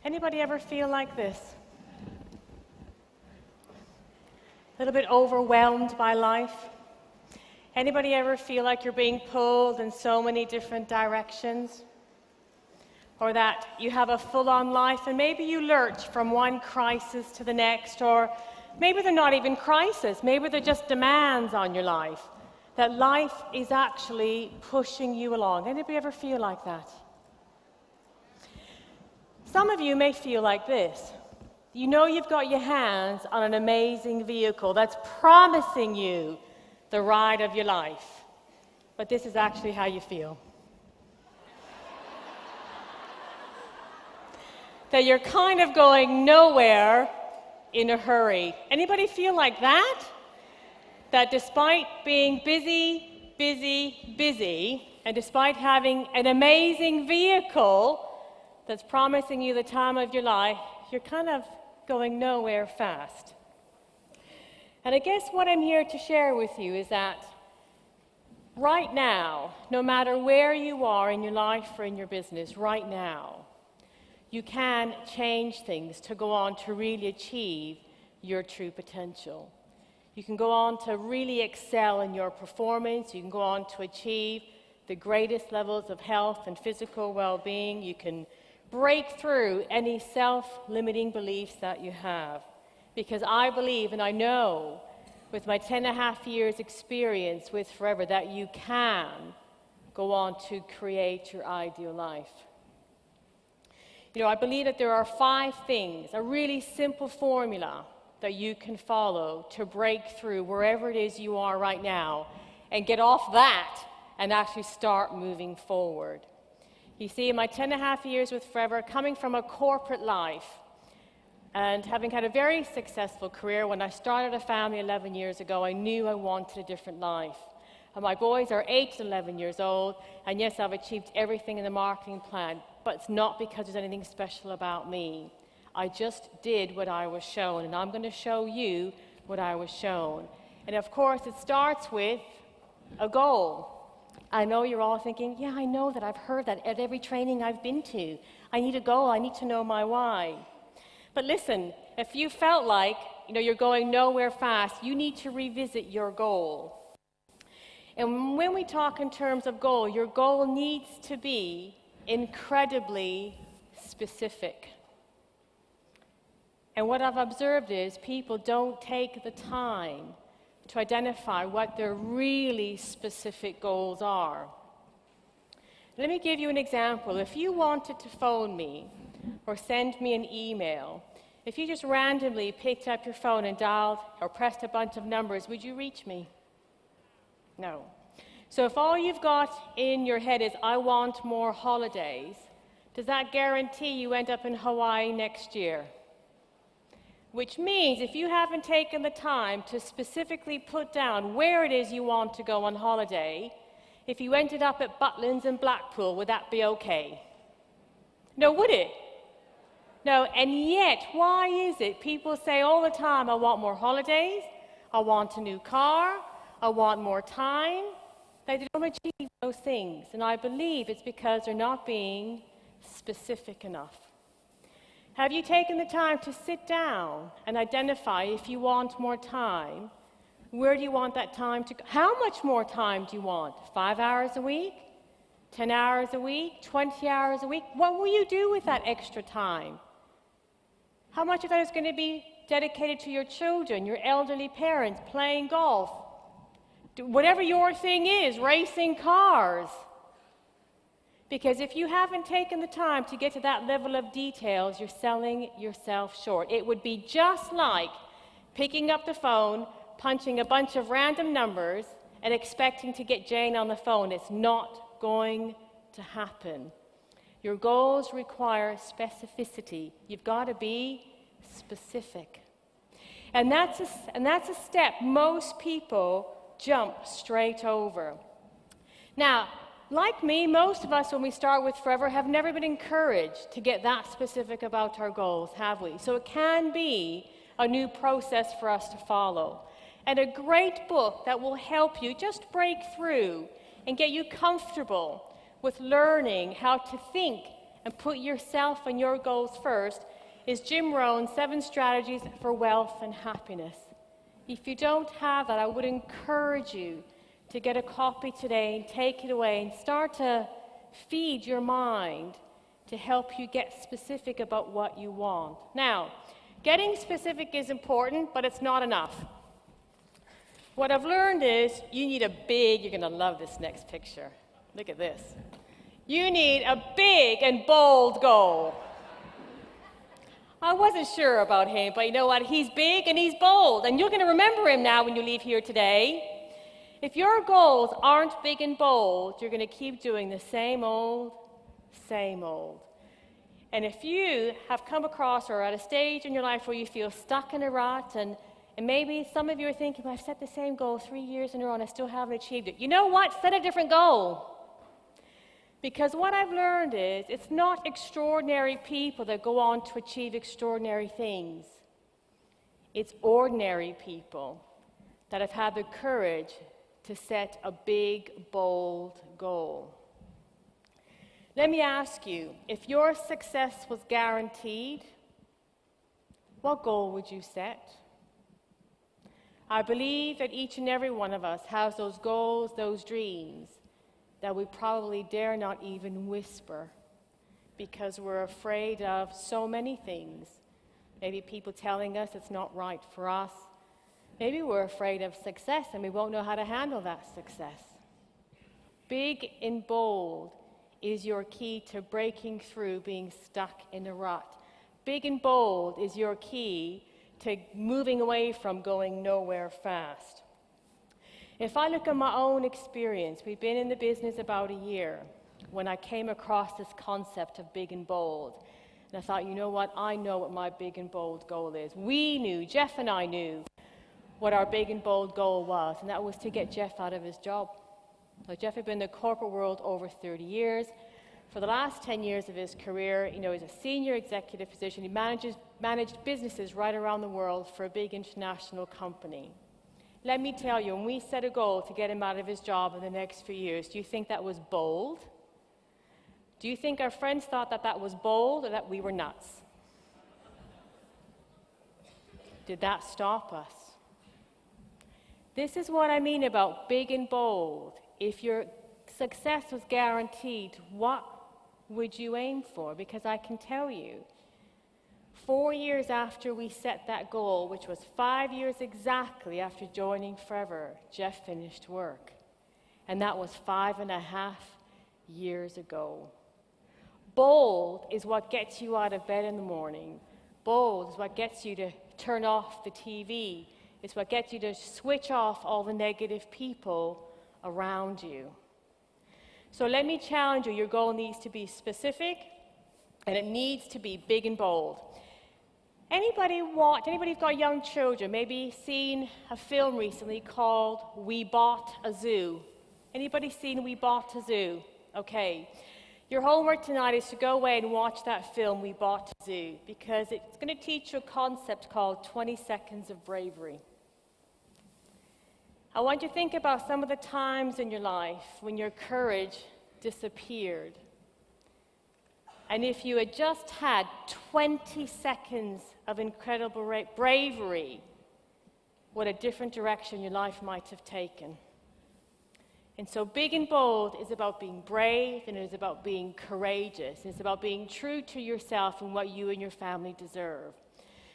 Anybody ever feel like this? A little bit overwhelmed by life? Anybody ever feel like you're being pulled in so many different directions? Or that you have a full-on life and maybe you lurch from one crisis to the next, or maybe they're not even crises, maybe they're just demands on your life. That life is actually pushing you along. Anybody ever feel like that? Some of you may feel like this. You know you've got your hands on an amazing vehicle that's promising you the ride of your life. But this is actually how you feel. That you're kind of going nowhere in a hurry. Anybody feel like that? That despite being busy, and despite having an amazing vehicle that's promising you the time of your life, you're kind of going nowhere fast. And I guess what I'm here to share with you is that right now, no matter where you are in your life or in your business, right now, you can change things to go on to really achieve your true potential. You can go on to really excel in your performance. You can go on to achieve the greatest levels of health and physical well-being. You can break through any self-limiting beliefs that you have. Because I believe and I know with my 10.5 years experience with Forever that you can go on to create your ideal life. You know, I believe that there are 5 things, a really simple formula that you can follow to break through wherever it is you are right now and get off that and actually start moving forward. You see, in my 10.5 years with Forever, coming from a corporate life and having had a very successful career, when I started a family 11 years ago, I knew I wanted a different life. And my boys are 8 and 11 years old, and yes, I've achieved everything in the marketing plan, but it's not because there's anything special about me. I just did what I was shown, and I'm going to show you what I was shown. And of course, it starts with a goal. I know you're all thinking, yeah, I know that. I've heard that at every training I've been to. I need a goal. I need to know my why. But listen, if you felt like you're going nowhere fast, you need to revisit your goal. And when we talk in terms of goal, your goal needs to be incredibly specific. And what I've observed is people don't take the time to identify what their really specific goals are. Let me give you an example. If you wanted to phone me or send me an email, if you just randomly picked up your phone and dialed or pressed a bunch of numbers, would you reach me? No. So if all you've got in your head is, I want more holidays, does that guarantee you end up in Hawaii next year? Which means if you haven't taken the time to specifically put down where it is you want to go on holiday, if you ended up at Butlins and Blackpool, would that be okay? No, would it? No, and yet, why is it people say all the time, I want more holidays, I want a new car, I want more time. They don't achieve those things, and I believe it's because they're not being specific enough. Have you taken the time to sit down and identify if you want more time? Where do you want that time to go? How much more time do you want? 5 hours a week? 10 hours a week? 20 hours a week? What will you do with that extra time? How much of that is going to be dedicated to your children, your elderly parents, playing golf? Whatever your thing is, racing cars. Because if you haven't taken the time to get to that level of details, you're selling yourself short. It would be just like picking up the phone, punching a bunch of random numbers, and expecting to get Jane on the phone. It's not going to happen. Your goals require specificity. You've got to be specific. And that's a step most people jump straight over. Now, like me, most of us, when we start with Forever, have never been encouraged to get that specific about our goals, have we? So it can be a new process for us to follow. And a great book that will help you just break through and get you comfortable with learning how to think and put yourself and your goals first is Jim Rohn's 7 Strategies for Wealth and Happiness. If you don't have that, I would encourage you to get a copy today and take it away and start to feed your mind to help you get specific about what you want. Now, getting specific is important, but it's not enough. What I've learned is you need you're going to love this next picture. Look at this. You need a big and bold goal. I wasn't sure about him, but you know what? He's big and he's bold, and you're going to remember him now when you leave here today. If your goals aren't big and bold, you're going to keep doing the same old, same old. And if you have come across or are at a stage in your life where you feel stuck in a rut, and maybe some of you are thinking, well, I've set the same goal 3 years in a row and I still haven't achieved it. You know what? Set a different goal. Because what I've learned is it's not extraordinary people that go on to achieve extraordinary things. It's ordinary people that have had the courage to set a big, bold goal. Let me ask you, if your success was guaranteed, what goal would you set? I believe that each and every one of us has those goals, those dreams, that we probably dare not even whisper because we're afraid of so many things. Maybe people telling us it's not right for us. Maybe we're afraid of success and we won't know how to handle that success. Big and bold is your key to breaking through being stuck in a rut. Big and bold is your key to moving away from going nowhere fast. If I look at my own experience, we've been in the business about a year when I came across this concept of big and bold. And I thought, you know what? I know what my big and bold goal is. We knew, Jeff and I knew what our big and bold goal was, and that was to get Jeff out of his job. So Jeff had been in the corporate world over 30 years. For the last 10 years of his career, he's a senior executive position. He managed businesses right around the world for a big international company. Let me tell you, when we set a goal to get him out of his job in the next few years, do you think that was bold? Do you think our friends thought that that was bold or that we were nuts? Did that stop us? This is what I mean about big and bold. If your success was guaranteed, what would you aim for? Because I can tell you, 4 years after we set that goal, which was 5 years exactly after joining Forever, Jeff finished work. And that was 5.5 years ago. Bold is what gets you out of bed in the morning. Bold is what gets you to turn off the TV. It's what gets you to switch off all the negative people around you. So let me challenge you. Your goal needs to be specific, and it needs to be big and bold. Anybody who's got young children, maybe seen a film recently called We Bought a Zoo? Anybody seen We Bought a Zoo? Okay. Your homework tonight is to go away and watch that film, We Bought a Zoo, because it's going to teach you a concept called 20 Seconds of Bravery. I want you to think about some of the times in your life when your courage disappeared. And if you had just had 20 seconds of incredible bravery, what a different direction your life might have taken. And so big and bold is about being brave, and it is about being courageous. And it's about being true to yourself and what you and your family deserve.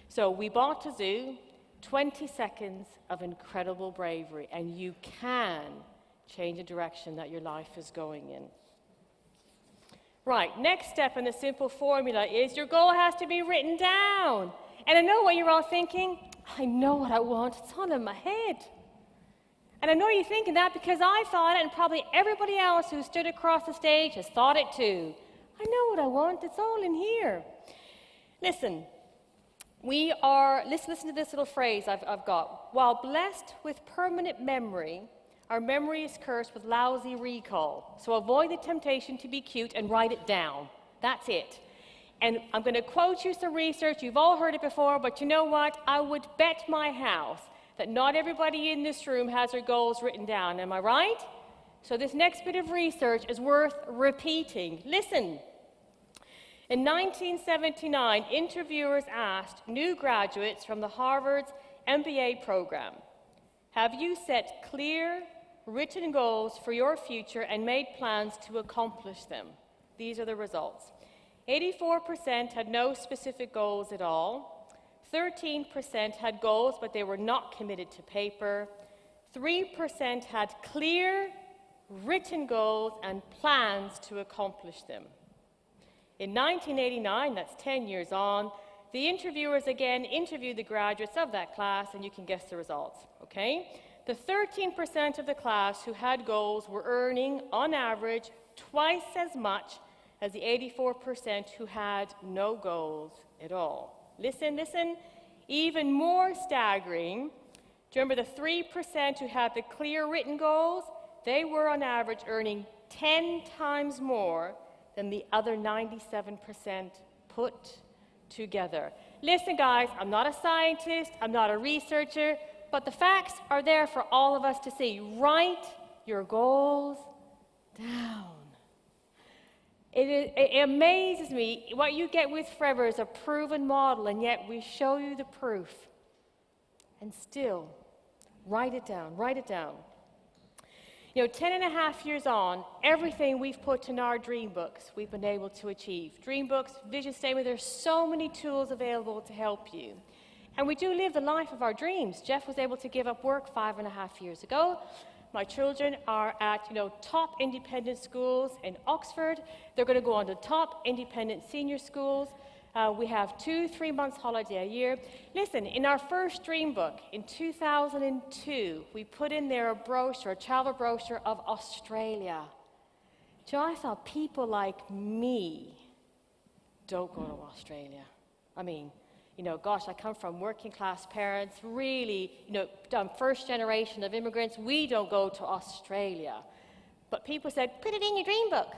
So We Bought a Zoo, 20 seconds of incredible bravery, and you can change the direction that your life is going in. Right, next step in the simple formula is your goal has to be written down. And I know what you're all thinking. I know what I want. It's all in my head. And I know you're thinking that because I thought it, and probably everybody else who stood across the stage has thought it too. I know what I want. It's all in here. Listen, listen to this little phrase I've got. While blessed with permanent memory, our memory is cursed with lousy recall. So avoid the temptation to be cute and write it down. That's it. And I'm going to quote you some research. You've all heard it before, but you know what? I would bet my house that not everybody in this room has their goals written down. Am I right? So this next bit of research is worth repeating. Listen. In 1979, interviewers asked new graduates from the Harvard's MBA program, have you set clear, written goals for your future and made plans to accomplish them? These are the results. 84% had no specific goals at all. 13% had goals, but they were not committed to paper. 3% had clear, written goals and plans to accomplish them. In 1989, that's 10 years on, the interviewers again interviewed the graduates of that class, and you can guess the results, okay? The 13% of the class who had goals were earning, on average, twice as much as the 84% who had no goals at all. Listen, listen, even more staggering, do you remember the 3% who had the clear written goals? They were on average earning 10 times more than the other 97% put together. Listen, guys, I'm not a scientist, I'm not a researcher, but the facts are there for all of us to see. Write your goals down. It amazes me. What you get with Forever is a proven model, and yet we show you the proof. And still, write it down, write it down. You know, 10 and a half years on, everything we've put in our dream books, we've been able to achieve. Dream books, vision statement, there's so many tools available to help you. And we do live the life of our dreams. Jeff was able to give up work 5.5 years ago. My children are at, top independent schools in Oxford. They're going to go on to top independent senior schools. We have 2-3 months holiday a year. Listen, in our first dream book in 2002, we put in there a brochure, a travel brochure of Australia. I thought people like me don't go to Australia. I mean, gosh, I come from working class parents, really, first generation of immigrants. We don't go to Australia. But people said, put it in your dream book.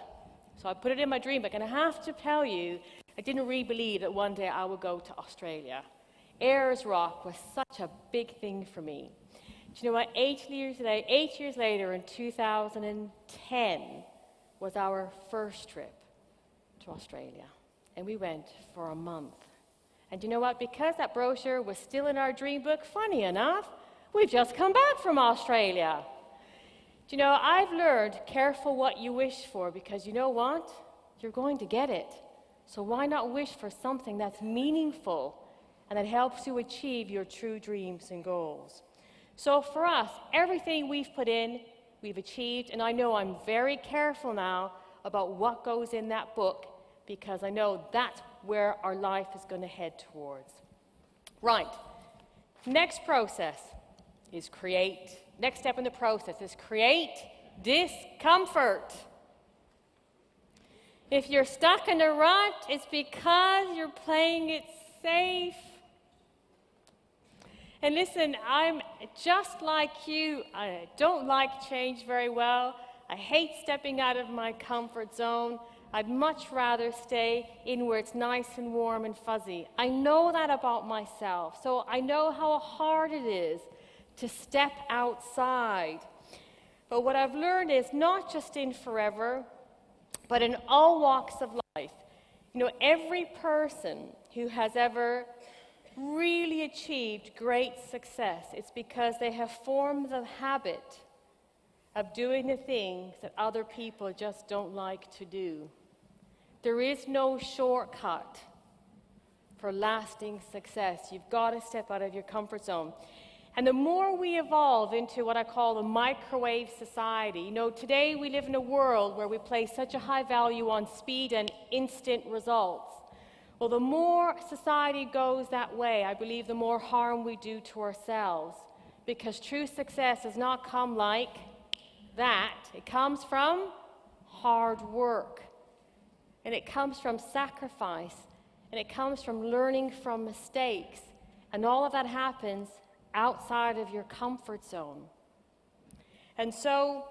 So I put it in my dream book, and I have to tell you, I didn't really believe that one day I would go to Australia. Ayers Rock was such a big thing for me. Do you know what? 8 years later, in 2010, was our first trip to Australia. And we went for a month. And you know what? Because that brochure was still in our dream book, funny enough, we've just come back from Australia. Do you know, I've learned, careful what you wish for, because you know what? You're going to get it. So why not wish for something that's meaningful and that helps you achieve your true dreams and goals? So for us, everything we've put in, we've achieved, and I know I'm very careful now about what goes in that book, because I know that's where our life is going to head towards. Right. Next process is create. Next step in the process is create discomfort. If you're stuck in a rut, it's because you're playing it safe. And listen, I'm just like you. I don't like change very well. I hate stepping out of my comfort zone. I'd much rather stay in where it's nice and warm and fuzzy. I know that about myself, so I know how hard it is to step outside. But what I've learned is not just in Forever, but in all walks of life. Every person who has ever really achieved great success, it's because they have formed the habit of doing the things that other people just don't like to do. There is no shortcut for lasting success. You've got to step out of your comfort zone. And the more we evolve into what I call the microwave society, today we live in a world where we place such a high value on speed and instant results. Well, the more society goes that way, I believe the more harm we do to ourselves, because true success does not come like that. It comes from hard work, and it comes from sacrifice, and it comes from learning from mistakes, and all of that happens outside of your comfort zone. And so,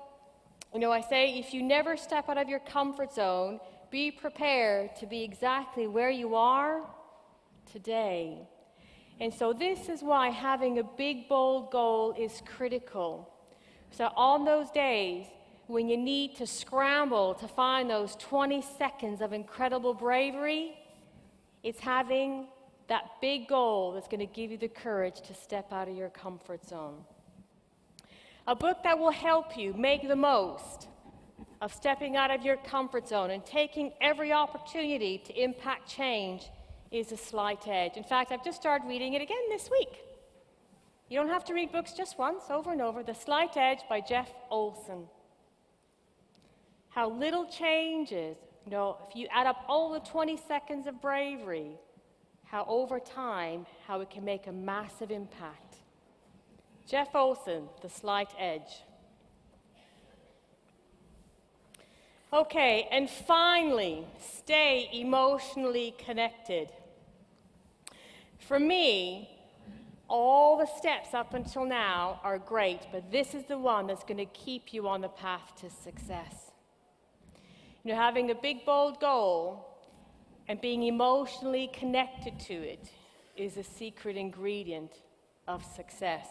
I say if you never step out of your comfort zone, be prepared to be exactly where you are today. And so this is why having a big, bold goal is critical. So on those days when you need to scramble to find those 20 seconds of incredible bravery, it's having that big goal that's going to give you the courage to step out of your comfort zone. A book that will help you make the most of stepping out of your comfort zone and taking every opportunity to impact change is The Slight Edge. In fact, I've just started reading it again this week. You don't have to read books just once, over and over. The Slight Edge by Jeff Olson. How little changes, if you add up all the 20 seconds of bravery, how over time, how it can make a massive impact. Jeff Olson, The Slight Edge. Okay, and finally, stay emotionally connected. For me, all the steps up until now are great, but this is the one that's going to keep you on the path to success. Having a big, bold goal and being emotionally connected to it is a secret ingredient of success.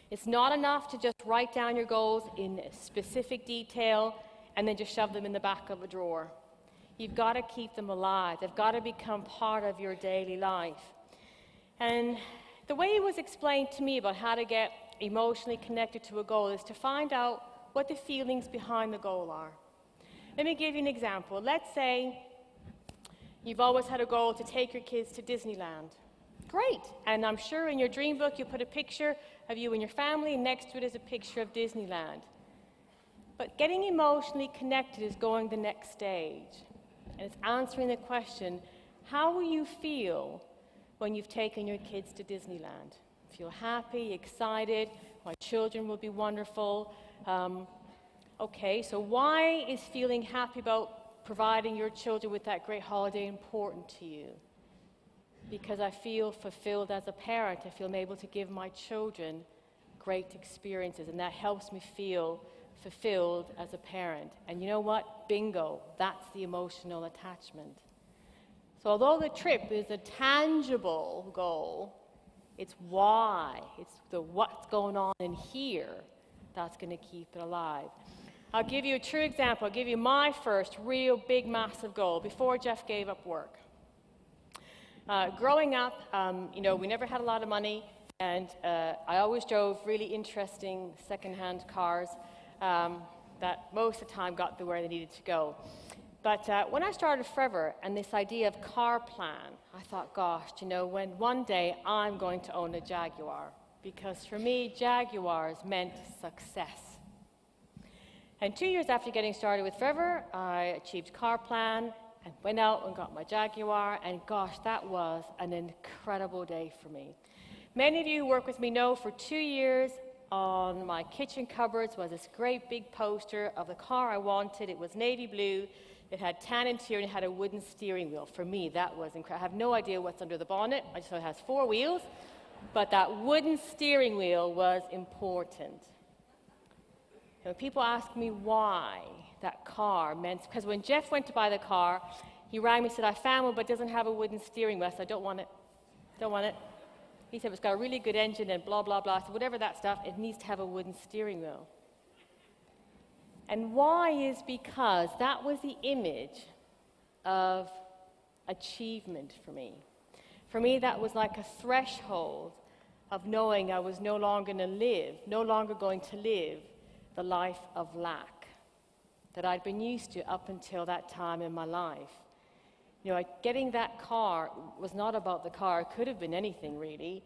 It's not enough to just write down your goals in specific detail and then just shove them in the back of a drawer. You've got to keep them alive. They've got to become part of your daily life. And the way it was explained to me about how to get emotionally connected to a goal is to find out what the feelings behind the goal are. Let me give you an example. Let's say you've always had a goal to take your kids to Disneyland. Great. And I'm sure in your dream book you put a picture of you and your family, and next to it is a picture of Disneyland. But getting emotionally connected is going the next stage. And it's answering the question, how will you feel when you've taken your kids to Disneyland? Feel happy, excited, my children will be wonderful. Okay, so why is feeling happy about providing your children with that great holiday important to you? Because I feel fulfilled as a parent. I feel I'm able to give my children great experiences, and that helps me feel fulfilled as a parent. And you know what? Bingo, that's the emotional attachment. So although the trip is a tangible goal, it's why, it's the what's going on in here that's going to keep it alive. I'll give you a true example. I'll give you my first real big, massive goal before Jeff gave up work. Growing up, we never had a lot of money, and I always drove really interesting second-hand cars that most of the time got to where they needed to go. But when I started Forever and this idea of car plan, I thought, gosh, when one day I'm going to own a Jaguar, because for me, Jaguars meant success. And 2 years after getting started with Forever, I achieved car plan and went out and got my Jaguar, and gosh, that was an incredible day for me. Many of you who work with me know for 2 years on my kitchen cupboards was this great big poster of the car I wanted. It was navy blue, it had tan interior, and it had a wooden steering wheel. For me, that was incredible. I have no idea what's under the bonnet. I just know it has 4 wheels, but that wooden steering wheel was important. When people ask me why that car meant, because when Jeff went to buy the car, he rang me and said, I found one, but it doesn't have a wooden steering wheel. I said, I don't want it. Don't want it. He said, it's got a really good engine and blah, blah, blah. So whatever that stuff, it needs to have a wooden steering wheel. And why is because that was the image of achievement for me. For me, that was like a threshold of knowing I was no longer going to live the life of lack that I'd been used to up until that time in my life. Getting that car was not about the car. It could have been anything, really,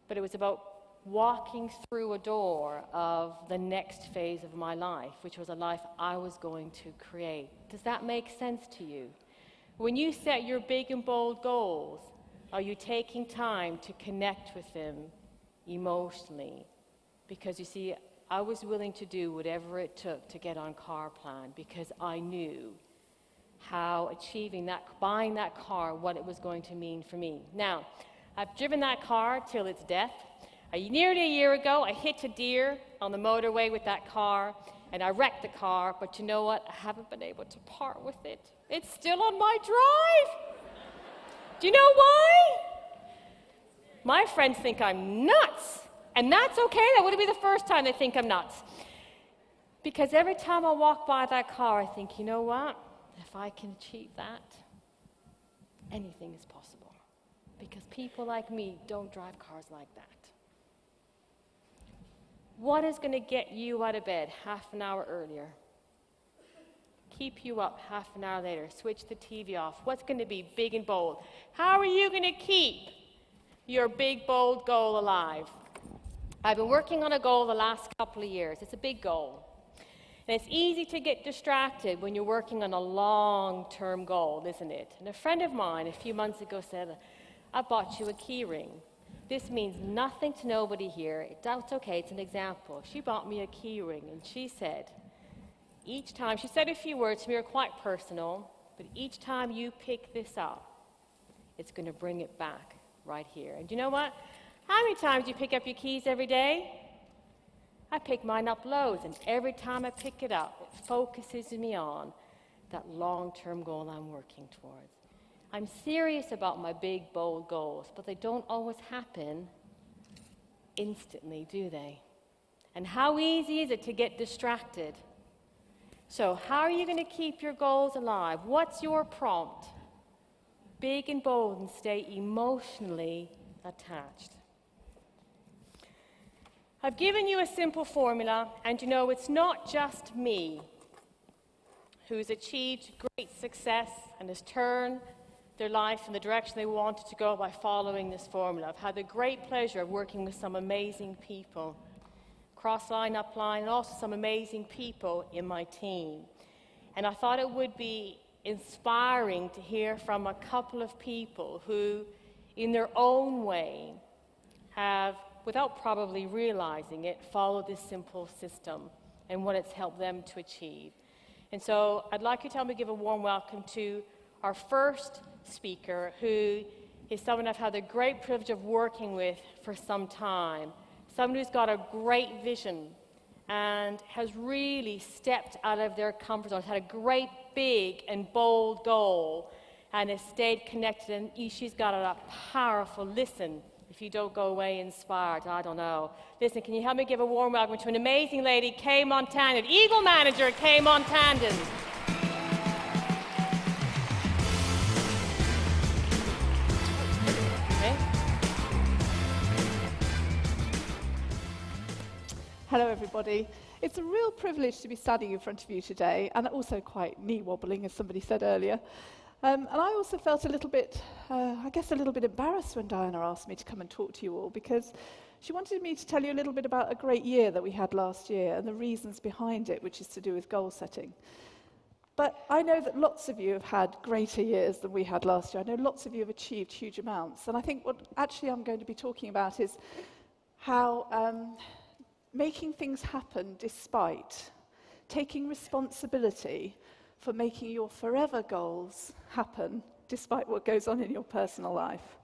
but it was about walking through a door of the next phase of my life, which was a life I was going to create. Does that make sense to you? When you set your big and bold goals, are you taking time to connect with them emotionally? Because you see, I was willing to do whatever it took to get on car plan because I knew how achieving that, buying that car, what it was going to mean for me. Now, I've driven that car till its death. Nearly a year ago, I hit a deer on the motorway with that car, and I wrecked the car, but you know what? I haven't been able to part with it. It's still on my drive. Do you know why? My friends think I'm nuts. And that's okay. That wouldn't be the first time they think I'm nuts. Because every time I walk by that car, I think, you know what? If I can achieve that, anything is possible. Because people like me don't drive cars like that. What is going to get you out of bed half an hour earlier? Keep you up half an hour later. Switch the TV off. What's going to be big and bold? How are you going to keep your big, bold goal alive? I've been working on a goal the last couple of years. It's a big goal. And it's easy to get distracted when you're working on a long-term goal, isn't it? And a friend of mine a few months ago said, I bought you a key ring. This means nothing to nobody here. That's okay, it's an example. She bought me a key ring, and she said, each time, she said a few words to me, are quite personal, but each time you pick this up, it's going to bring it back right here. And you know what? How many times do you pick up your keys every day? I pick mine up loads, and every time I pick it up, it focuses me on that long-term goal I'm working towards. I'm serious about my big, bold goals, but they don't always happen instantly, do they? And how easy is it to get distracted? So how are you going to keep your goals alive? What's your prompt? Big and bold, and stay emotionally attached. I've given you a simple formula, and you know it's not just me who's achieved great success and has turned their life in the direction they wanted to go by following this formula. I've had the great pleasure of working with some amazing people, cross-line, up-line, and also some amazing people in my team. And I thought it would be inspiring to hear from a couple of people who, in their own way, have, without probably realizing it, followed this simple system and what it's helped them to achieve. And so I'd like you to help me give a warm welcome to our first speaker, who is someone I've had the great privilege of working with for some time. Someone who's got a great vision and has really stepped out of their comfort zone, had a great big and bold goal, and has stayed connected, and she's got a powerful, listen, if you don't go away inspired, I don't know. Listen, can you help me give a warm welcome to an amazing lady, Kay Montandon, Eagle Manager, Kay Montandon. Hello, everybody. It's a real privilege to be standing in front of you today, and also quite knee-wobbling, as somebody said earlier. And I also felt a little bit embarrassed when Diana asked me to come and talk to you all, because she wanted me to tell you a little bit about a great year that we had last year and the reasons behind it, which is to do with goal setting. But I know that lots of you have had greater years than we had last year. I know lots of you have achieved huge amounts. And I think what actually I'm going to be talking about is how making things happen despite taking responsibility for making your forever goals happen despite what goes on in your personal life.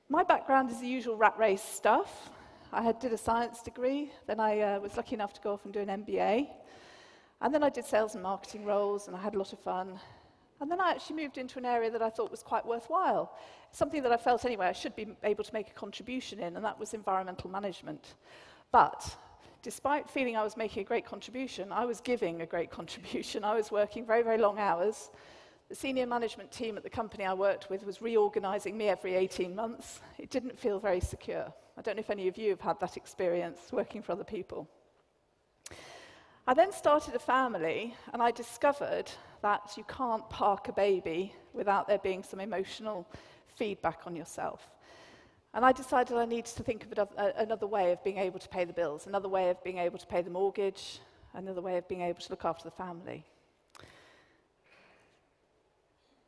My background is the usual rat race stuff. I did a science degree, then I was lucky enough to go off and do an MBA, and then I did sales and marketing roles, and I had a lot of fun. And then I actually moved into an area that I thought was quite worthwhile, something that I felt anyway I should be able to make a contribution in, and that was environmental management. But despite feeling I was making a great contribution, I was giving a great contribution. I was working very, very long hours. The senior management team at the company I worked with was reorganizing me every 18 months. It didn't feel very secure. I don't know if any of you have had that experience working for other people. I then started a family, and I discovered that you can't park a baby without there being some emotional feedback on yourself. And I decided I needed to think of another way of being able to pay the bills, another way of being able to pay the mortgage, another way of being able to look after the family.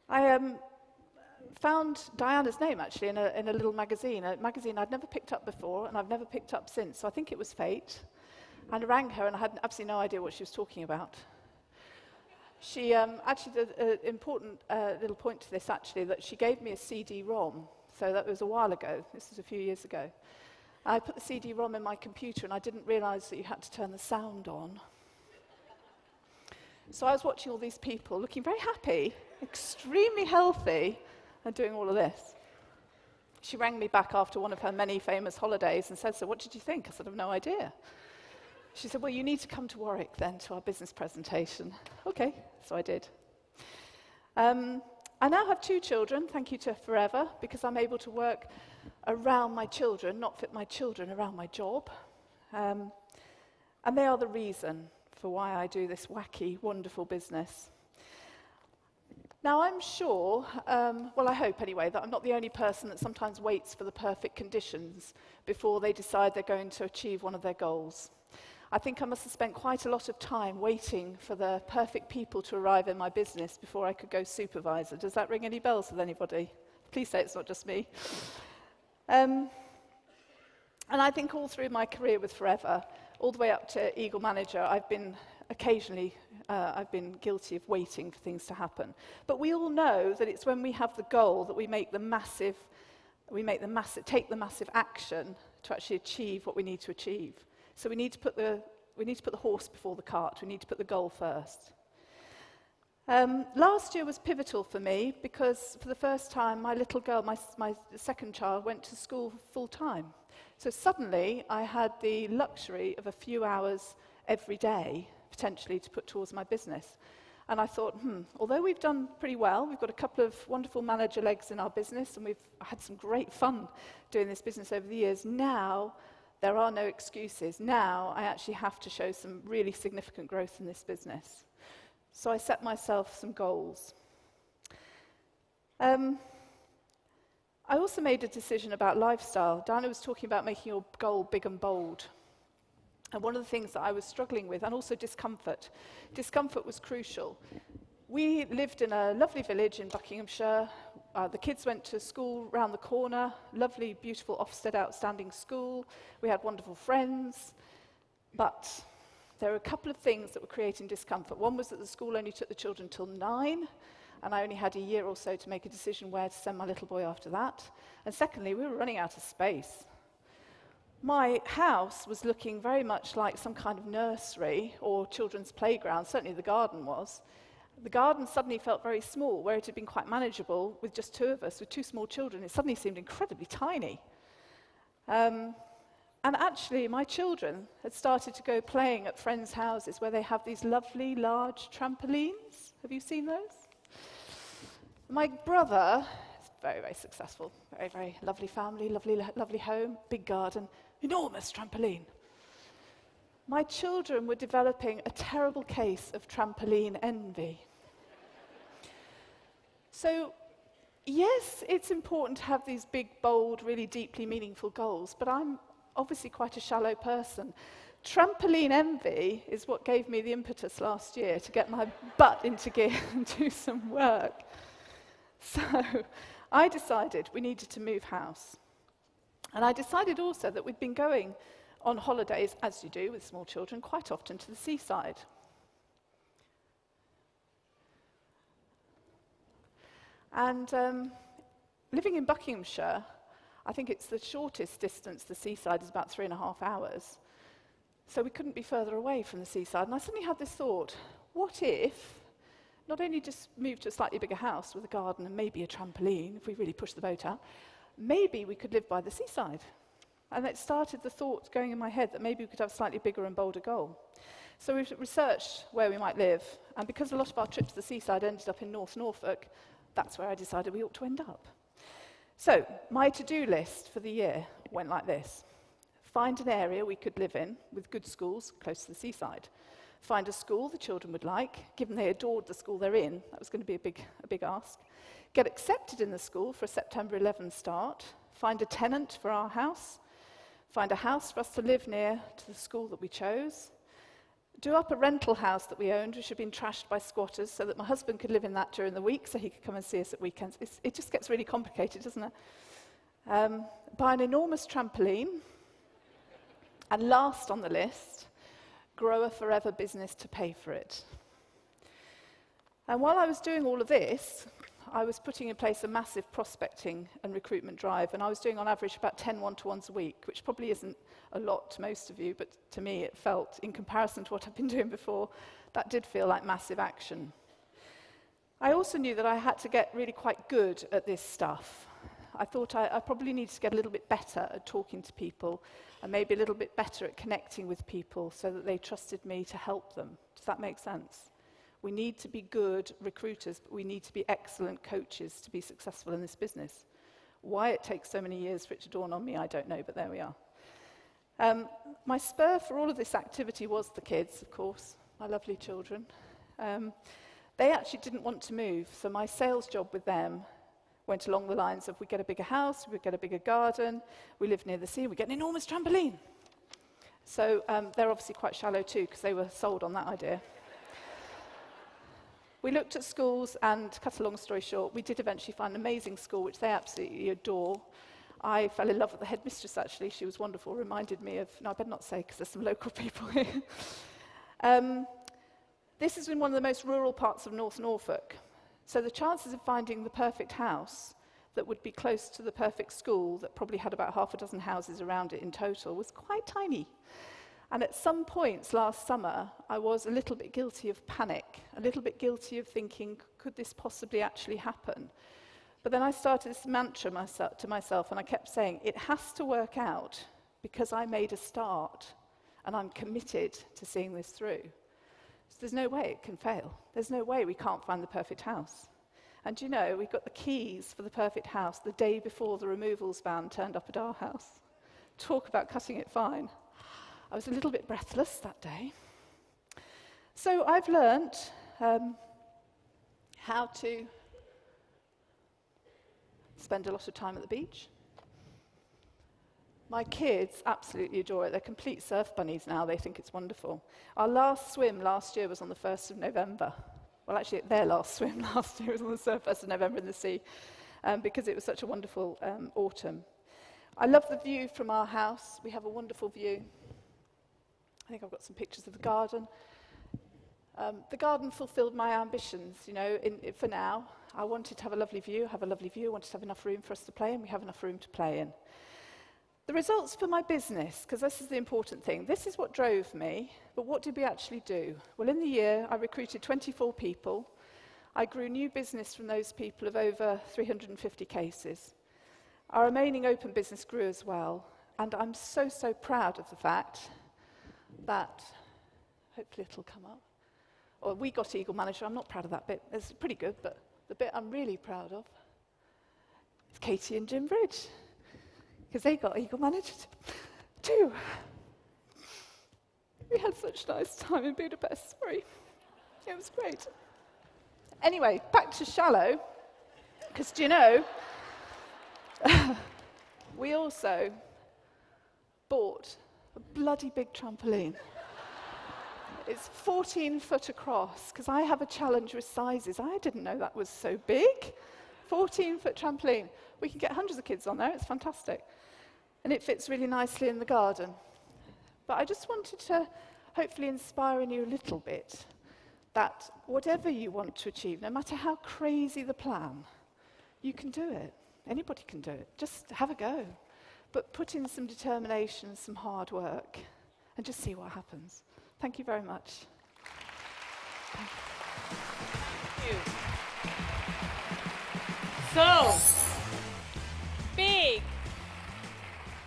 I found Diana's name, actually, in a little magazine, a magazine I'd never picked up before, and I've never picked up since, so I think it was fate. And I rang her, and I had absolutely no idea what she was talking about. She actually did an important little point to this, actually, that she gave me a CD-ROM. So that was a while ago. This was a few years ago. I put the CD-ROM in my computer, and I didn't realize that you had to turn the sound on. So I was watching all these people looking very happy, extremely healthy, and doing all of this. She rang me back after one of her many famous holidays and said, "So what did you think?" I said, "I've no idea." She said, well, you need to come to Warwick then to our business presentation. Okay, so I did. I now have 2 children, thank you to Forever, because I'm able to work around my children, not fit my children around my job. And they are the reason for why I do this wacky, wonderful business. Now, I'm sure, well, I hope anyway, that I'm not the only person that sometimes waits for the perfect conditions before they decide they're going to achieve one of their goals. I think I must have spent quite a lot of time waiting for the perfect people to arrive in my business before I could go supervisor. Does that ring any bells with anybody? Please say it's not just me. And I think all through my career with Forever, all the way up to Eagle Manager, I've been guilty of waiting for things to happen. But we all know that it's when we have the goal that we take the massive action to actually achieve what we need to achieve. So we need to put the horse before the cart. We need to put the goal first. Last year was pivotal for me because for the first time, my little girl, my second child, went to school full time. So suddenly, I had the luxury of a few hours every day, potentially, to put towards my business. And I thought, although we've done pretty well, we've got a couple of wonderful manager legs in our business, and we've had some great fun doing this business over the years, now there are no excuses. Now I actually have to show some really significant growth in this business. So I set myself some goals. I also made a decision about lifestyle. Diana was talking about making your goal big and bold. And one of the things that I was struggling with, and also discomfort. Discomfort was crucial. We lived in a lovely village in Buckinghamshire. The kids went to school round the corner, lovely, beautiful Ofsted outstanding school. We had wonderful friends. But there were a couple of things that were creating discomfort. One was that the school only took the children till 9, and I only had a year or so to make a decision where to send my little boy after that. And secondly, we were running out of space. My house was looking very much like some kind of nursery or children's playground, certainly the garden was. The garden suddenly felt very small, where it had been quite manageable with just 2 of us, with 2 small children. It suddenly seemed incredibly tiny. And actually, my children had started to go playing at friends' houses where they have these lovely, large trampolines. Have you seen those? My brother is very, very successful, very, very lovely family, lovely home, big garden, enormous trampoline. My children were developing a terrible case of trampoline envy. So, yes, it's important to have these big, bold, really deeply meaningful goals, but I'm obviously quite a shallow person. Trampoline envy is what gave me the impetus last year to get my butt into gear and do some work. So, I decided we needed to move house. And I decided also that we'd been going on holidays, as you do with small children, quite often to the seaside. And living in Buckinghamshire, I think it's the shortest distance to the seaside is about 3.5 hours. So we couldn't be further away from the seaside. And I suddenly had this thought, what if not only just moved to a slightly bigger house with a garden and maybe a trampoline, if we really push the boat out, maybe we could live by the seaside. And it started the thought going in my head that maybe we could have a slightly bigger and bolder goal. So we researched where we might live, and because a lot of our trips to the seaside ended up in North Norfolk, that's where I decided we ought to end up. So my to-do list for the year went like this. Find an area we could live in with good schools close to the seaside. Find a school the children would like, given they adored the school they're in. That was going to be a big ask. Get accepted in the school for a September 11 start. Find a tenant for our house. Find a house for us to live near to the school that we chose. Do up a rental house that we owned, which had been trashed by squatters, so that my husband could live in that during the week, so he could come and see us at weekends. It just gets really complicated, doesn't it? Buy an enormous trampoline. And last on the list, grow a Forever business to pay for it. And while I was doing all of this, I was putting in place a massive prospecting and recruitment drive, and I was doing on average about 10 one-to-ones a week, which probably isn't a lot to most of you, but to me it felt, in comparison to what I've been doing before, that did feel like massive action. I also knew that I had to get really quite good at this stuff. I thought I probably needed to get a little bit better at talking to people and maybe a little bit better at connecting with people so that they trusted me to help them. Does that make sense? We need to be good recruiters, but we need to be excellent coaches to be successful in this business. Why it takes so many years for it to dawn on me, I don't know, but there we are. My spur for all of this activity was the kids, of course, my lovely children. They actually didn't want to move, so my sales job with them went along the lines of we get a bigger house, we get a bigger garden, we live near the sea, we get an enormous trampoline. So they're obviously quite shallow too, because they were sold on that idea. We looked at schools, and to cut a long story short, we did eventually find an amazing school, which they absolutely adore. I fell in love with the headmistress, actually. She was wonderful, reminded me of... No, I better not say, because there's some local people here. This is in one of the most rural parts of North Norfolk. So the chances of finding the perfect house that would be close to the perfect school, that probably had about half a dozen houses around it in total, was quite tiny. And at some points last summer, I was a little bit guilty of panic, a little bit guilty of thinking, could this possibly actually happen? But then I started this mantra to myself, and I kept saying, it has to work out because I made a start, and I'm committed to seeing this through. So there's no way it can fail. There's no way we can't find the perfect house. And you know, we got the keys for the perfect house the day before the removals van turned up at our house. Talk about cutting it fine. I was a little bit breathless that day. So I've learnt how to spend a lot of time at the beach. My kids absolutely adore it. They're complete surf bunnies now. They think it's wonderful. Our last swim last year was on the 1st of November. Well, actually, their last swim last year was on the 1st of November in the sea because it was such a wonderful autumn. I love the view from our house. We have a wonderful view. I think I've got some pictures of the garden. The garden fulfilled my ambitions, you know, for now. I wanted to have a lovely view, I wanted to have enough room for us to play in, we have enough room to play in. The results for my business, because this is the important thing, this is what drove me, but what did we actually do? Well, in the year, I recruited 24 people. I grew new business from those people of over 350 cases. Our remaining open business grew as well, and I'm so, so proud of the fact that, hopefully it'll come up, or we got Eagle Manager. I'm not proud of that bit. It's pretty good, but the bit I'm really proud of is Katie and Jim Bridge, because they got Eagle Manager too. We had such a nice time in Budapest. Sorry. It was great. Anyway, back to shallow, because do you know, we also bought a bloody big trampoline. It's 14 foot across, because I have a challenge with sizes. I didn't know that was so big. 14-foot trampoline. We can get hundreds of kids on there. It's fantastic. And it fits really nicely in the garden. But I just wanted to hopefully inspire in you a little bit that whatever you want to achieve, no matter how crazy the plan, you can do it. Anybody can do it. Just have a go. But put in some determination, some hard work, and just see what happens. Thank you very much. Thank you. So,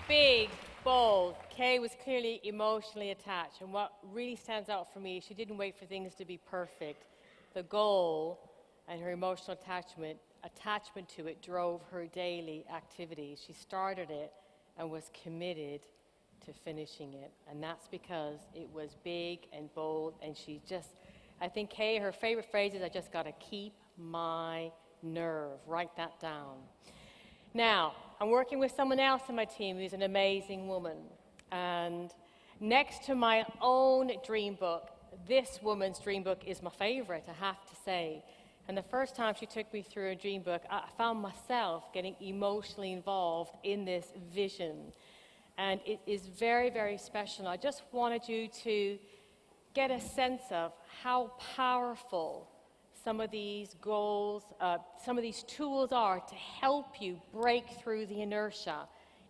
big, bold. Kay was clearly emotionally attached, and what really stands out for me, she didn't wait for things to be perfect. The goal and her emotional attachment to it drove her daily activities. She started it and was committed to finishing it, and that's because it was big and bold, and she just, I think Kay, her favorite phrase is, I just got to keep my nerve. Write that down. Now, I'm working with someone else on my team who's an amazing woman, and next to my own dream book, this woman's dream book is my favorite, I have to say. And the first time she took me through a dream book, I found myself getting emotionally involved in this vision. And it is very, very special. I just wanted you to get a sense of how powerful some of these goals, some of these tools are to help you break through the inertia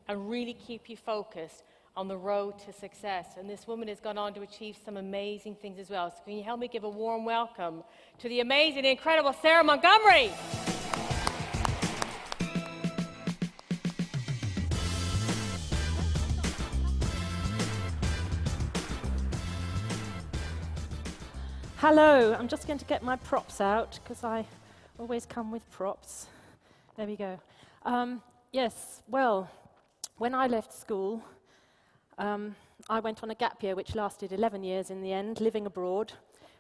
and really keep you focused on the road to success. And this woman has gone on to achieve some amazing things as well. So can you help me give a warm welcome to the amazing, incredible Sarah Montgomery? Hello, I'm just going to get my props out because I always come with props. There we go. Yes, well, when I left school, I went on a gap year which lasted 11 years in the end, living abroad,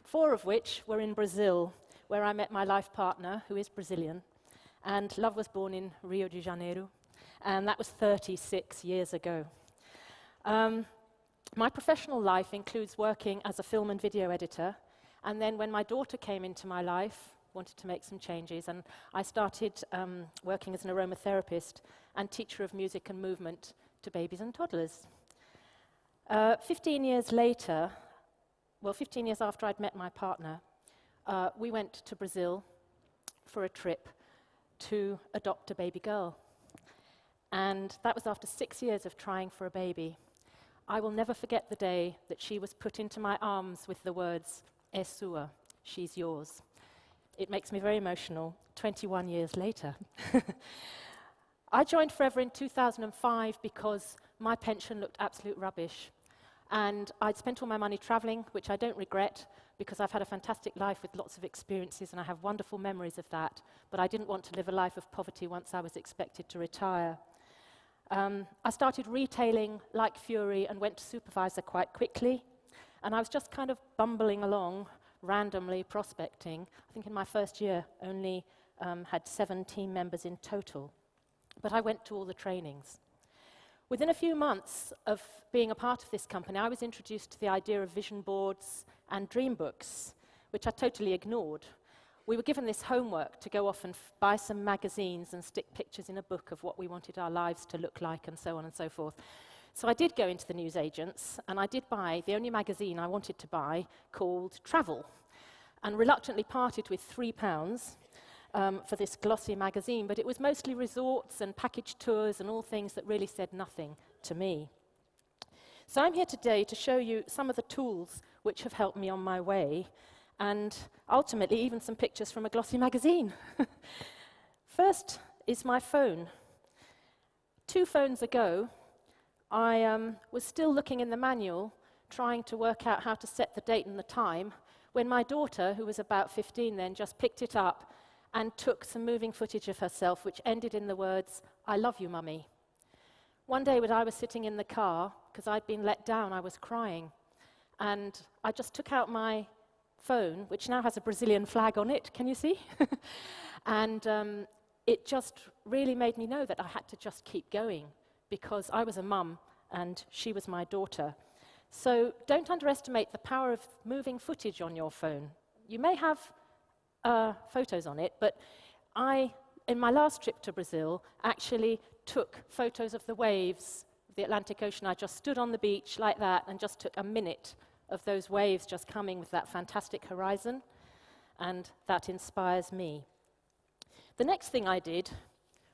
4 of which were in Brazil, where I met my life partner, who is Brazilian, and love was born in Rio de Janeiro, and that was 36 years ago. My professional life includes working as a film and video editor, and then when my daughter came into my life, wanted to make some changes, and I started working as an aromatherapist and teacher of music and movement to babies and toddlers. 15 years later, 15 years after I'd met my partner, we went to Brazil for a trip to adopt a baby girl. And that was after 6 years of trying for a baby. I will never forget the day that she was put into my arms with the words, "É sua," she's yours. It makes me very emotional, 21 years later. I joined Forever in 2005 because my pension looked absolute rubbish. And I'd spent all my money traveling, which I don't regret, because I've had a fantastic life with lots of experiences and I have wonderful memories of that. But I didn't want to live a life of poverty once I was expected to retire. I started retailing like fury and went to supervisor quite quickly. And I was just kind of bumbling along, randomly prospecting. I think in my first year only had 7 team members in total. But I went to all the trainings. Within a few months of being a part of this company, I was introduced to the idea of vision boards and dream books, which I totally ignored. We were given this homework to go off and buy some magazines and stick pictures in a book of what we wanted our lives to look like and so on and so forth. So I did go into the newsagents, and I did buy the only magazine I wanted to buy called Travel, and reluctantly parted with £3 for this glossy magazine, but it was mostly resorts and package tours and all things that really said nothing to me. So I'm here today to show you some of the tools which have helped me on my way, and ultimately even some pictures from a glossy magazine. First is my phone. 2 phones ago, I was still looking in the manual, trying to work out how to set the date and the time, when my daughter, who was about 15 then, just picked it up and took some moving footage of herself, which ended in the words, "I love you, Mummy." One day when I was sitting in the car, because I'd been let down, I was crying, and I just took out my phone, which now has a Brazilian flag on it, can you see? And it just really made me know that I had to just keep going, because I was a mum and she was my daughter. So don't underestimate the power of moving footage on your phone. You may have photos on it, but I, in my last trip to Brazil, actually took photos of the waves of the Atlantic Ocean. I just stood on the beach like that and just took a minute of those waves just coming with that fantastic horizon, and that inspires me. The next thing I did,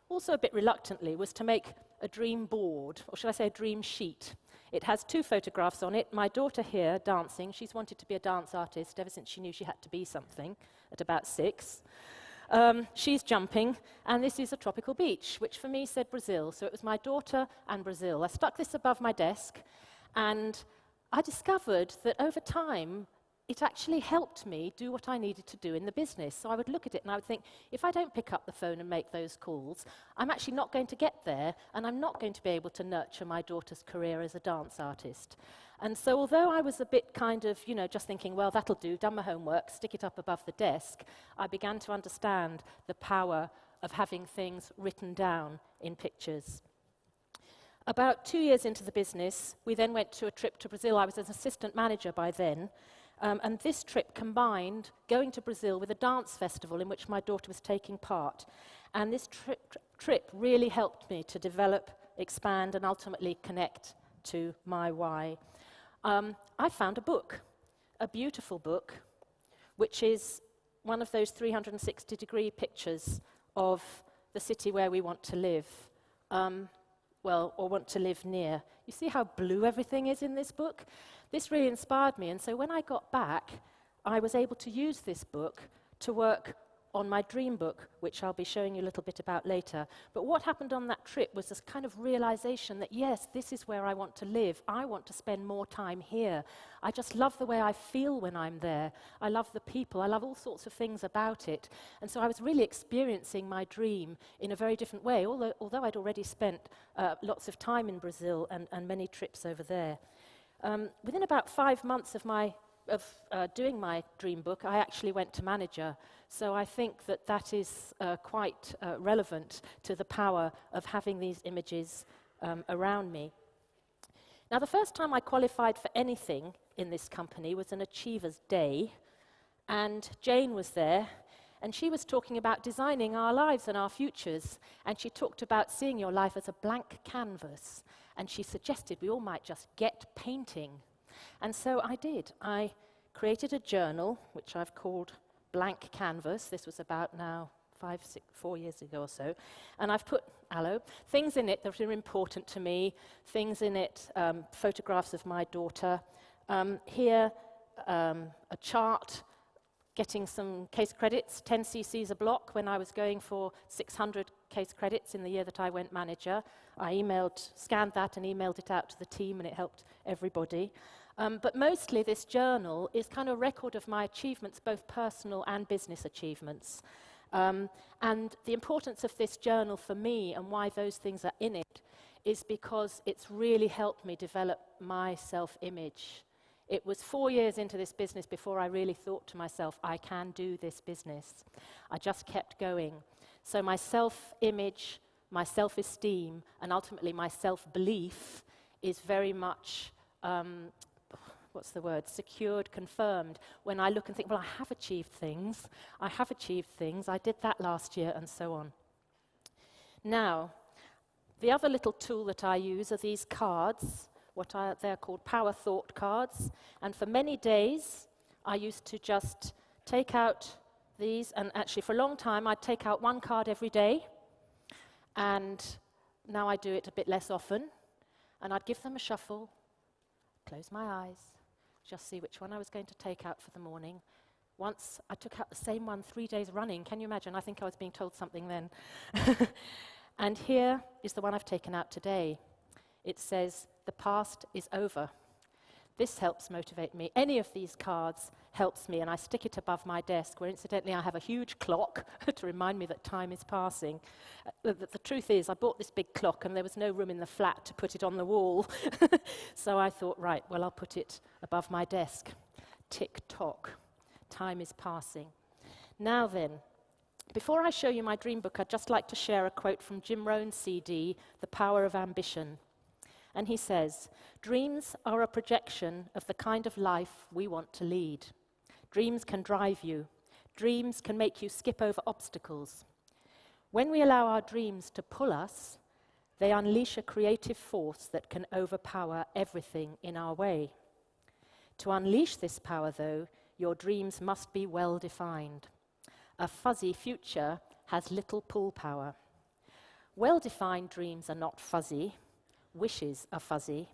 also a bit reluctantly, was to make a dream board, or should I say a dream sheet. It has 2 photographs on it. My daughter here, dancing. She's wanted to be a dance artist ever since she knew she had to be something at about 6. She's jumping, and this is a tropical beach, which for me said Brazil. So it was my daughter and Brazil. I stuck this above my desk, and I discovered that over time, it actually helped me do what I needed to do in the business. So I would look at it and I would think, if I don't pick up the phone and make those calls, I'm actually not going to get there, and I'm not going to be able to nurture my daughter's career as a dance artist. And so although I was a bit kind of, just thinking, well, that'll do, done my homework, stick it up above the desk, I began to understand the power of having things written down in pictures. About 2 years into the business, we then went to a trip to Brazil. I was an assistant manager by then. And this trip combined going to Brazil with a dance festival in which my daughter was taking part. And this trip really helped me to develop, expand, and ultimately connect to my why. I found a book, a beautiful book, which is one of those 360-degree pictures of the city where we want to live, or want to live near. You see how blue everything is in this book? This really inspired me, and so when I got back, I was able to use this book to work on my dream book, which I'll be showing you a little bit about later. But what happened on that trip was this kind of realization that, yes, this is where I want to live. I want to spend more time here. I just love the way I feel when I'm there. I love the people. I love all sorts of things about it. And so I was really experiencing my dream in a very different way, although I'd already spent lots of time in Brazil and many trips over there. Within about 5 months of doing my dream book, I actually went to manager. So I think that is quite relevant to the power of having these images around me. Now, the first time I qualified for anything in this company was an Achievers Day, and Jane was there, and she was talking about designing our lives and our futures, and she talked about seeing your life as a blank canvas, and she suggested we all might just get painting. And so I did. I created a journal, which I've called Blank Canvas. This was about now 4 years ago or so. And I've put, things in it that are important to me, things in it, photographs of my daughter. Here, a chart, getting some case credits, 10 cc's a block when I was going for 600 case credits in the year that I went manager. I scanned that and emailed it out to the team, and it helped everybody. But mostly this journal is kind of a record of my achievements, both personal and business achievements. And the importance of this journal for me and why those things are in it is because it's really helped me develop my self-image. It was 4 years into this business before I really thought to myself, I can do this business. I just kept going. So my self-image, my self-esteem, and ultimately my self-belief is very much secured, confirmed, when I look and think, well, I have achieved things, I did that last year, and so on. Now, the other little tool that I use are these cards, they're called Power Thought cards, and for many days, I used to just take out these, and actually for a long time, I'd take out one card every day, and now I do it a bit less often, and I'd give them a shuffle, close my eyes, just see which one I was going to take out for the morning. Once I took out the same one 3 days running. Can you imagine? I think I was being told something then. And here is the one I've taken out today. It says, the past is over. This helps motivate me. Any of these cards helps me, and I stick it above my desk, where incidentally I have a huge clock to remind me that time is passing. The truth is, I bought this big clock, and there was no room in the flat to put it on the wall. So I thought, right, well, I'll put it above my desk. Tick-tock. Time is passing. Now then, before I show you my dream book, I'd just like to share a quote from Jim Rohn's CD, The Power of Ambition. And he says, dreams are a projection of the kind of life we want to lead. Dreams can drive you. Dreams can make you skip over obstacles. When we allow our dreams to pull us, they unleash a creative force that can overpower everything in our way. To unleash this power, though, your dreams must be well defined. A fuzzy future has little pull power. Well-defined dreams are not fuzzy. Wishes are fuzzy.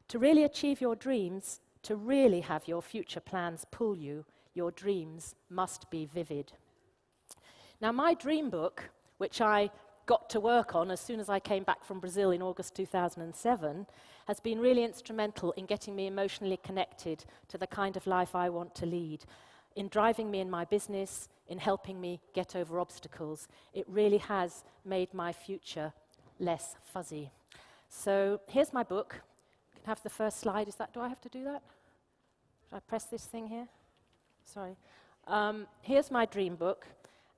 To really achieve your dreams, to really have your future plans pull you, your dreams must be vivid. Now, my dream book, which I got to work on as soon as I came back from Brazil in August 2007, has been really instrumental in getting me emotionally connected to the kind of life I want to lead, in driving me in my business, in helping me get over obstacles. It really has made my future less fuzzy. So here's my book. You can have the first slide. Do I have to do that? Should I press this thing here? Sorry. Here's my dream book.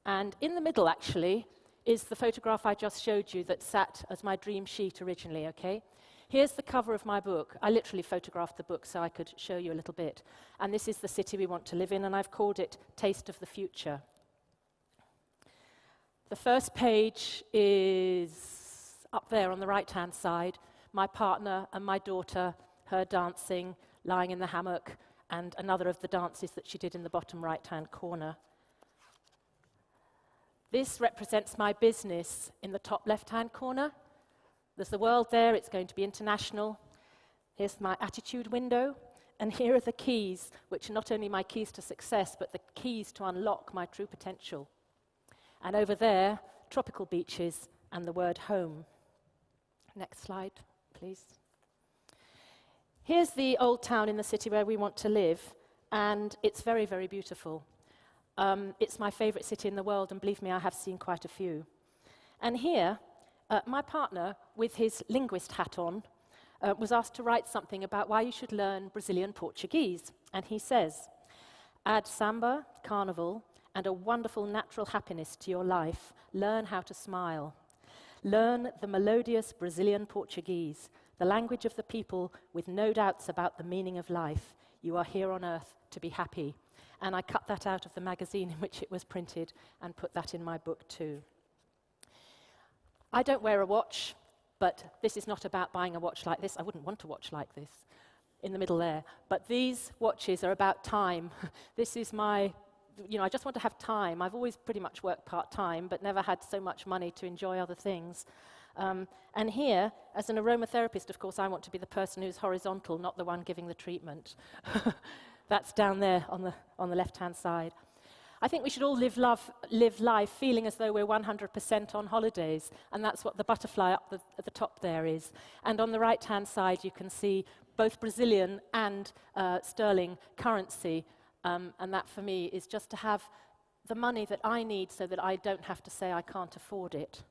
And in the middle, actually, is the photograph I just showed you that sat as my dream sheet originally, okay? Here's the cover of my book. I literally photographed the book so I could show you a little bit. And this is the city we want to live in, and I've called it Taste of the Future. The first page is up there on the right-hand side, my partner and my daughter, her dancing, lying in the hammock, and another of the dances that she did in the bottom right-hand corner. This represents my business in the top left-hand corner. There's the world there, it's going to be international. Here's my attitude window, And here are the keys, which are not only my keys to success, but the keys to unlock my true potential. And over there, tropical beaches and the word home. Next slide, please. Here's the old town in the city where we want to live, and it's very, very beautiful. It's my favorite city in the world, and believe me, I have seen quite a few. And here, my partner, with his linguist hat on, was asked to write something about why you should learn Brazilian Portuguese. And he says, add samba, carnival, and a wonderful natural happiness to your life. Learn how to smile. Learn the melodious Brazilian Portuguese, the language of the people with no doubts about the meaning of life. You are here on earth to be happy. And I cut that out of the magazine in which it was printed and put that in my book too. I don't wear a watch, but this is not about buying a watch like this. I wouldn't want a watch like this in the middle there. But these watches are about time. This is my, I just want to have time. I've always pretty much worked part-time, but never had so much money to enjoy other things. And here, as an aromatherapist, of course, I want to be the person who's horizontal, not the one giving the treatment. That's down there on the left-hand side. I think we should all live life feeling as though we're 100% on holidays, and that's what the butterfly up at the top there is. And on the right-hand side, you can see both Brazilian and sterling currency, and that for me is just to have the money that I need so that I don't have to say I can't afford it.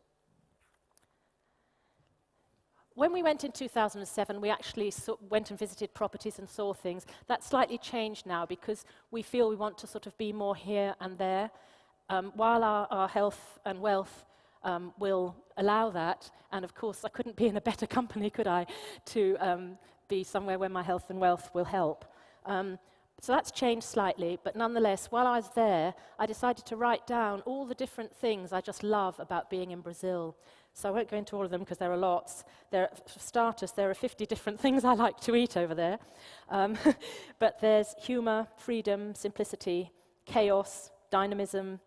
When we went in 2007, we actually went and visited properties and saw things. That's slightly changed now because we feel we want to sort of be more here and there. While our health and wealth will allow that, and of course I couldn't be in a better company, could I, to be somewhere where my health and wealth will help. So that's changed slightly, but nonetheless, while I was there, I decided to write down all the different things I just love about being in Brazil. So I won't go into all of them because there are lots. For starters, there are 50 different things I like to eat over there. But there's humor, freedom, simplicity, chaos, dynamism,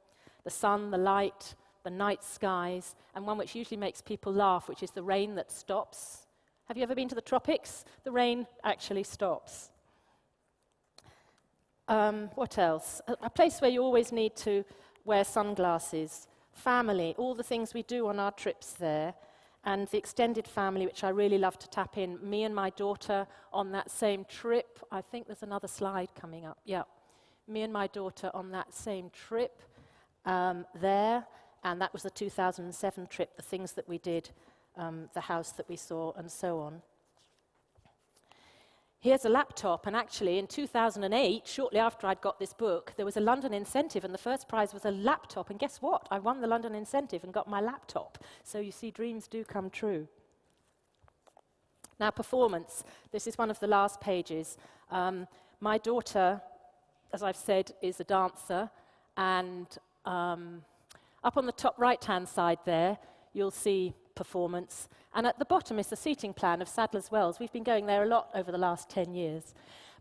the sun, the light, the night skies, and one which usually makes people laugh, which is the rain that stops. Have you ever been to the tropics? The rain actually stops. What else? A place where you always need to wear sunglasses. Family, all the things we do on our trips there, and the extended family, which I really love to tap in. Me and my daughter on that same trip. I think there's another slide coming up. Yeah. Me and my daughter on that same trip there, and that was the 2007 trip, the things that we did, the house that we saw, and so on. Here's a laptop, and actually in 2008, shortly after I'd got this book, there was a London incentive, and the first prize was a laptop, and guess what? I won the London incentive and got my laptop. So you see, dreams do come true. Now, performance. This is one of the last pages. My daughter, as I've said, is a dancer, and up on the top right-hand side there, you'll see performance. And at the bottom is the seating plan of Sadler's Wells. We've been going there a lot over the last 10 years.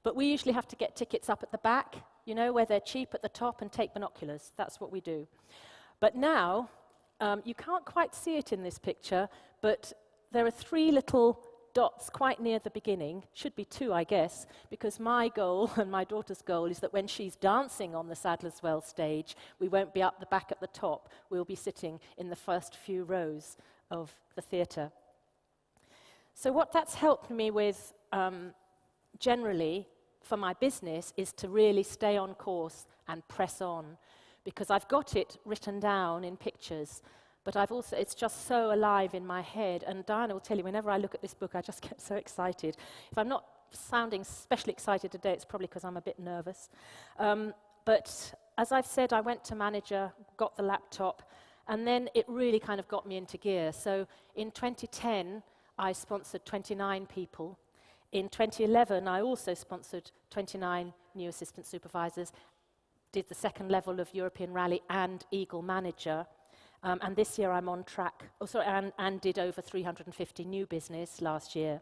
But we usually have to get tickets up at the back, where they're cheap at the top, and take binoculars. That's what we do. But now, you can't quite see it in this picture, but there are 3 little dots quite near the beginning. Should be 2, I guess, because my goal and my daughter's goal is that when she's dancing on the Sadler's Wells stage, we won't be up the back at the top. We'll be sitting in the first few rows of the theatre. So what that's helped me with generally for my business is to really stay on course and press on, because I've got it written down in pictures, but it's just so alive in my head. And Diana will tell you, whenever I look at this book, I just get so excited. If I'm not sounding especially excited today, it's probably because I'm a bit nervous. But as I've said, I went to manager, got the laptop, and then it really kind of got me into gear. So in 2010, I sponsored 29 people. In 2011, I also sponsored 29 new assistant supervisors, did the second level of European Rally and Eagle Manager. And this year I'm on track, and did over 350 new business last year.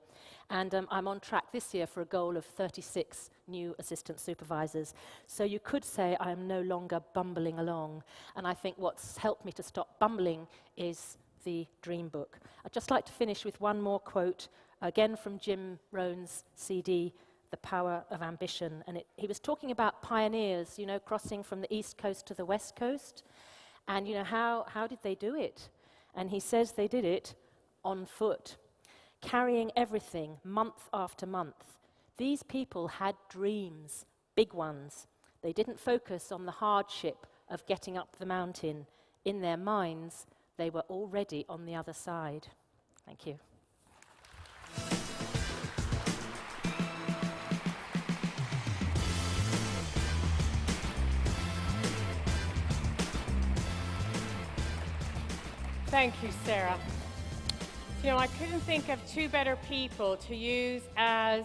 And I'm on track this year for a goal of 36 new assistant supervisors. So you could say I am no longer bumbling along. And I think what's helped me to stop bumbling is the Dream Book. I'd just like to finish with one more quote, again from Jim Rohn's CD, the power of ambition. And he was talking about pioneers, crossing from the East Coast to the West Coast. And, how did they do it? And he says they did it on foot, carrying everything month after month. These people had dreams, big ones. They didn't focus on the hardship of getting up the mountain. In their minds, they were already on the other side. Thank you. Thank you, Sarah. I couldn't think of two better people to use as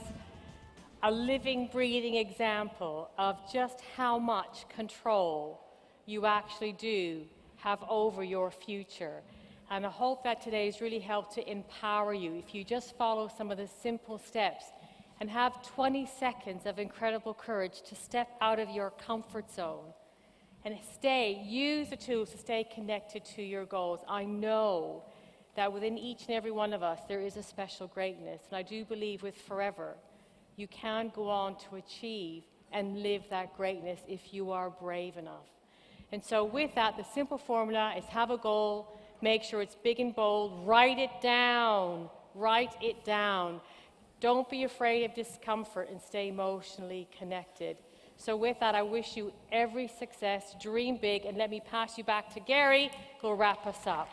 a living, breathing example of just how much control you actually do have over your future. And I hope that today has really helped to empower you. If you just follow some of the simple steps and have 20 seconds of incredible courage to step out of your comfort zone and use the tools to stay connected to your goals. I know that within each and every one of us there is a special greatness, and I do believe with forever you can go on to achieve and live that greatness if you are brave enough. And so with that, the simple formula is have a goal, make sure it's big and bold, write it down. Don't be afraid of discomfort and stay emotionally connected. So with that, I wish you every success, dream big, and let me pass you back to Gary, who will wrap us up.